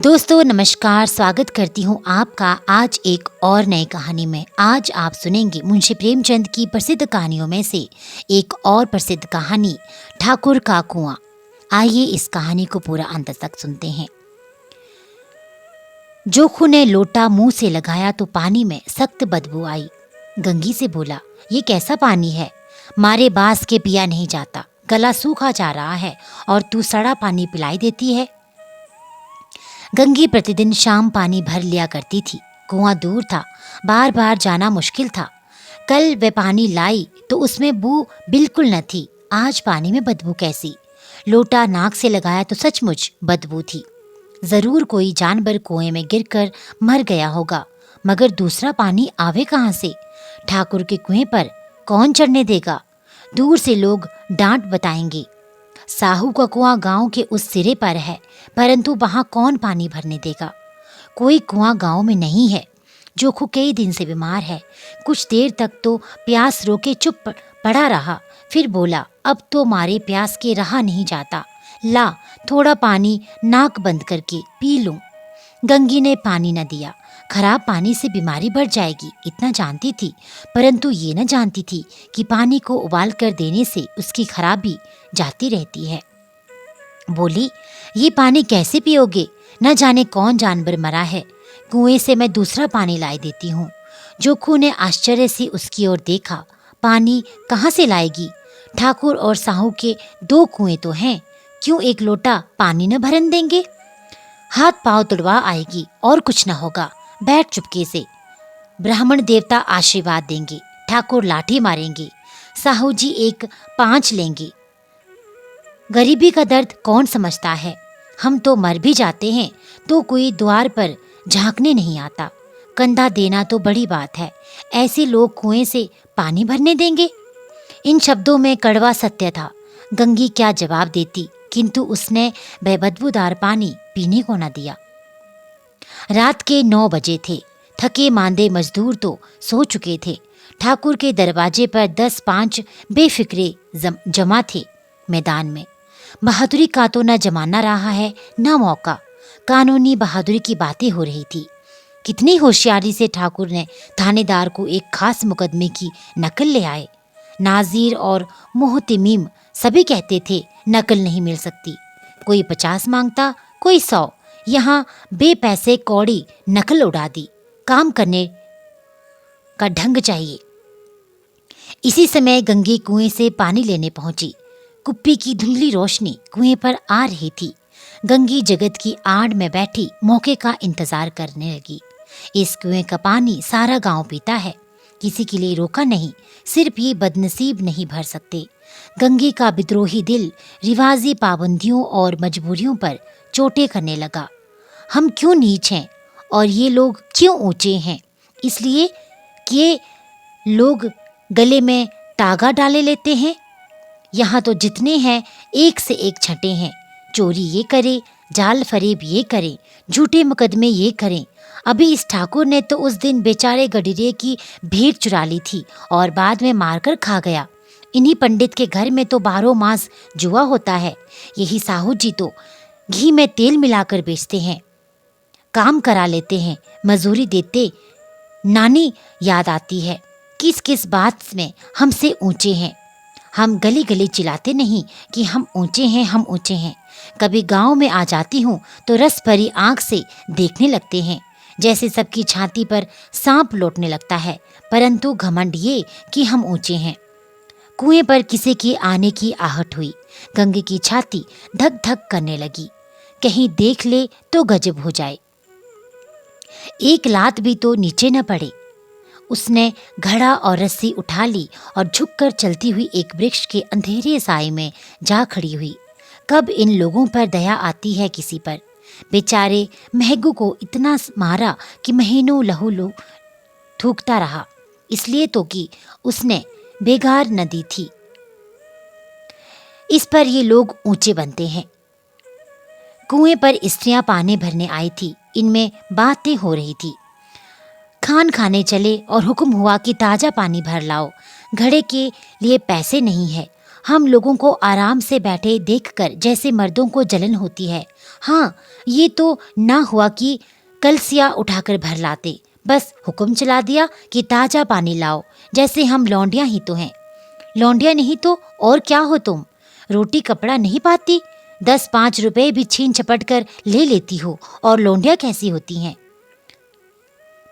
दोस्तों नमस्कार, स्वागत करती हूँ आपका आज एक और नई कहानी में। आज आप सुनेंगे मुंशी प्रेमचंद की प्रसिद्ध कहानियों में से एक और प्रसिद्ध कहानी ठाकुर का कुआं। आइए इस कहानी को पूरा अंत तक सुनते हैं। जोखू ने लोटा मुंह से लगाया तो पानी में सख्त बदबू आई। गंगी से बोला, ये कैसा पानी है? मारे बांस के पिया नहीं जाता, गला सूखा जा रहा है और तू सड़ा पानी पिलाई देती है। गंगी प्रतिदिन शाम पानी भर लिया करती थी। कुआं दूर था, बार बार जाना मुश्किल था। कल वे पानी लाई तो उसमें बू बिल्कुल न थी। आज पानी में बदबू कैसी? लोटा नाक से लगाया तो सचमुच बदबू थी। जरूर कोई जानवर कुएं में गिरकर मर गया होगा, मगर दूसरा पानी आवे कहाँ से? ठाकुर के कुएं पर कौन चढ़ने देगा? दूर से लोग डांट बताएंगे। साहू का कुआं गांव के उस सिरे पर है, परंतु वहां कौन पानी भरने देगा? कोई कुआं गांव में नहीं है। जोखू कई दिन से बीमार है। कुछ देर तक तो प्यास रोके चुप पड़ा रहा, फिर बोला, अब तो मारे प्यास के रहा नहीं जाता। ला थोड़ा पानी नाक बंद करके पी लूं। गंगी ने पानी न दिया। खराब पानी से बीमारी बढ़ जाएगी इतना जानती थी, परंतु ये न जानती थी कि पानी को उबाल कर देने से उसकी खराबी जाती रहती है। बोली, ये पानी कैसे पियोगे? न जाने कौन जानवर मरा है। कुएं से मैं दूसरा पानी लाई देती हूँ। जोखू ने आश्चर्य से उसकी ओर देखा। पानी कहाँ से लाएगी? ठाकुर और साहू के दो कुएं तो हैं, क्यों एक लोटा पानी न भरन देंगे? हाथ पांव तुड़वा आएगी और कुछ न होगा। बैठ चुपके से। ब्राह्मण देवता आशीर्वाद देंगे, ठाकुर लाठी मारेंगे, साहू जी एक पांच लेंगे। गरीबी का दर्द कौन समझता है? हम तो मर भी जाते हैं तो कोई द्वार पर झांकने नहीं आता। कंधा देना तो बड़ी बात है, ऐसे लोग कुएं से पानी भरने देंगे? इन शब्दों में कड़वा सत्य था। गंगी क्या जवाब देती, किंतु उसने वह बदबूदार पानी पीने को न दिया। रात के 9 बजे थे। थके मांदे मजदूर तो सो चुके थे। ठाकुर के दरवाजे पर 10-5 बेफिक्रे जमा थे। मैदान में बहादुरी का तो न जमाना रहा है न मौका। कानूनी बहादुरी की बातें हो रही थी। कितनी होशियारी से ठाकुर ने थानेदार को एक खास मुकदमे की नकल ले आए। नाजीर और मोहतमीम सभी कहते थे नकल नहीं मिल सकती। कोई 50 मांगता, कोई 100। यहाँ बेपैसे कौड़ी नकल उड़ा दी। काम करने का ढंग चाहिए। इसी समय गंगी कुएं से पानी लेने पहुंची। कुप्पी की धुंधली रोशनी कुएं पर आ रही थी। गंगी जगत की आड़ में बैठी मौके का इंतजार करने लगी। इस कुएं का पानी सारा गांव पीता है, किसी के लिए रोका नहीं। सिर्फ ये बदनसीब नहीं भर सकते। गंगी का विद्रोही दिल रिवाजी पाबंदियों और मजबूरियों पर चोटें करने लगा। हम क्यों नीच हैं और ये लोग क्यों ऊंचे हैं? इसलिए कि ये लोग गले में तागा डाले लेते हैं। यहाँ तो जितने हैं एक से एक छठे हैं। चोरी ये करे, जाल फरेब ये करें, झूठे मुकदमे ये करें। अभी इस ठाकुर ने तो उस दिन बेचारे गडरिये की भेंट चुरा ली थी और बाद में मारकर खा गया। इन्हीं पंडित के घर में तो 12 मास जुआ होता है। यही साहू जी तो घी में तेल मिलाकर बेचते हैं, काम करा लेते हैं, मजूरी देते। नानी याद आती है, किस किस बात में हमसे ऊंचे हैं। हम गली गली चिल्लाते नहीं कि हम ऊंचे हैं, हम ऊंचे हैं। कभी गांव में आ जाती हूँ तो रस भरी आंख से देखने लगते हैं, जैसे सबकी छाती पर सांप लौटने लगता है। परंतु घमंड ये कि हम ऊंचे हैं। कुएं पर किसी के आने की आहट हुई। गंगे की छाती धक धक करने लगी। कहीं देख ले तो गजब हो जाए। एक लात भी तो नीचे न पड़े। उसने घड़ा और रस्सी उठा ली और झुककर चलती हुई एक वृक्ष के अंधेरे साए में जा खड़ी हुई। कब इन लोगों पर दया आती है किसी पर? बेचारे महगू को इतना मारा कि महीनों लहू थूकता रहा, इसलिए तो कि उसने बेगार न दी थी। इस पर ये लोग ऊंचे बनते हैं। कुएं पर स्त्रियां पानी भरने आई थी। इनमें बातें हो रही थी। खान खाने चले और हुक्म हुआ कि ताजा पानी भर लाओ। घड़े के लिए पैसे नहीं है। हम लोगों को आराम से बैठे देखकर जैसे मर्दों को जलन होती है। हाँ, ये तो ना हुआ कि कलसिया उठाकर भर लाते, बस हुक्म चला दिया कि ताजा पानी लाओ, जैसे हम लौंडियां ही तो हैं। लौंडिया नहीं तो और क्या हो तुम? रोटी कपड़ा नहीं पाती, 10-5 रुपए भी छीन झपट कर ले लेती हो और लौंडिया कैसी होती हैं?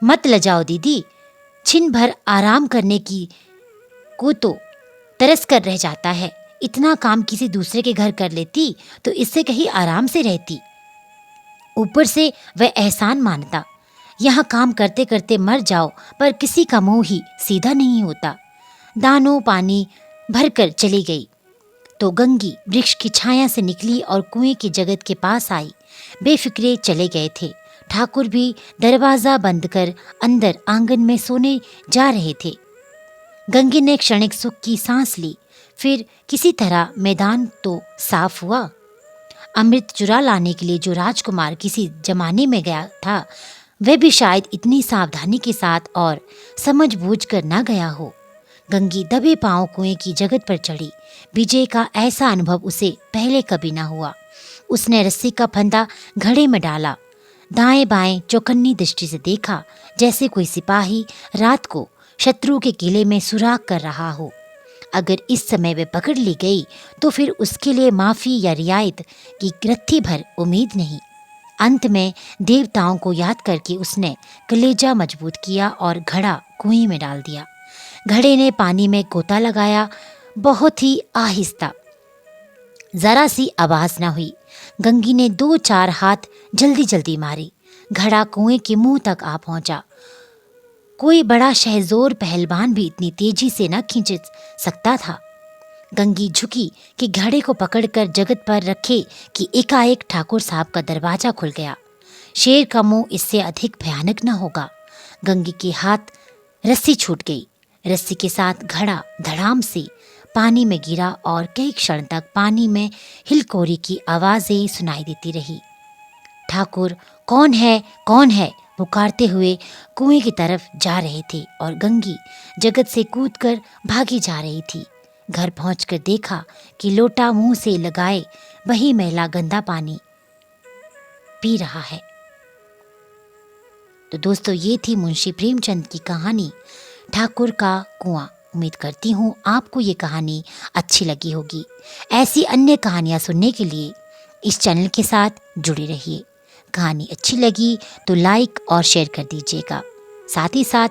मत लजाओ दीदी, छिन भर आराम करने की को तो तरस कर रह जाता है। इतना काम किसी दूसरे के घर कर लेती तो इससे कहीं आराम से रहती। ऊपर से वह एहसान मानता। यहाँ काम करते करते मर जाओ, पर किसी का मुंह ही सीधा नहीं होता। दानों पानी भरकर चली गई तो गंगी वृक्ष की छाया से निकली और कुएं की जगत के पास आई। बेफिक्रे चले गए थे। ठाकुर भी दरवाजा बंद कर अंदर आंगन में सोने जा रहे थे। गंगी ने क्षणिक सुख की सांस ली। फिर किसी तरह मैदान तो साफ हुआ। अमृत चुरा लाने के लिए जो राजकुमार किसी जमाने में गया था, वह भी शायद इतनी सावधानी के साथ और समझ बूझ कर न गया हो। गंगी दबे पांव कुएं की जगत पर चढ़ी। विजय का ऐसा अनुभव उसे पहले कभी न हुआ। उसने रस्सी का फंदा घड़े में डाला, दाएं बाएं चौकन्नी दृष्टि से देखा, जैसे कोई सिपाही रात को शत्रु के किले में सुराग कर रहा हो। अगर इस समय वे पकड़ ली गई तो फिर उसके लिए माफी या रियायत की रत्ती भर उम्मीद नहीं। अंत में देवताओं को याद करके उसने कलेजा मजबूत किया और घड़ा कुएं में डाल दिया। घड़े ने पानी में गोता लगाया, बहुत ही आहिस्ता, जरा सी आवाज न हुई। गंगी ने 2-4 हाथ जल्दी जल्दी मारी। घड़ा कुएं के मुंह तक आ पहुंचा। कोई बड़ा शहजोर पहलवान भी इतनी तेजी से न खींच सकता था। गंगी झुकी कि घड़े को पकड़कर जगत पर रखे कि एकाएक ठाकुर साहब का दरवाजा खुल गया। शेर का मुंह इससे अधिक भयानक न होगा। गंगी के हाथ रस्सी छूट गई। रस्सी के साथ घड़ा धड़ाम से पानी में गिरा और कई क्षण तक पानी में हिलकोरी की आवाजें सुनाई देती रही। ठाकुर कौन है, कौन है पुकारते हुए कुएं की तरफ जा रहे थे और गंगी जगत से कूदकर भागी जा रही थी। घर पहुंचकर देखा कि लोटा मुंह से लगाए वही महिला गंदा पानी पी रहा है। तो दोस्तों, ये थी मुंशी प्रेमचंद की कहानी ठाकुर का कुआं। उम्मीद करती हूँ आपको ये कहानी अच्छी लगी होगी। ऐसी अन्य कहानियाँ सुनने के लिए इस चैनल के साथ जुड़े रहिए। कहानी अच्छी लगी तो लाइक और शेयर कर दीजिएगा। साथ ही साथ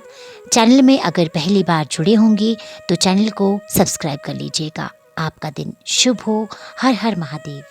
चैनल में अगर पहली बार जुड़े होंगे तो चैनल को सब्सक्राइब कर लीजिएगा। आपका दिन शुभ हो। हर हर महादेव।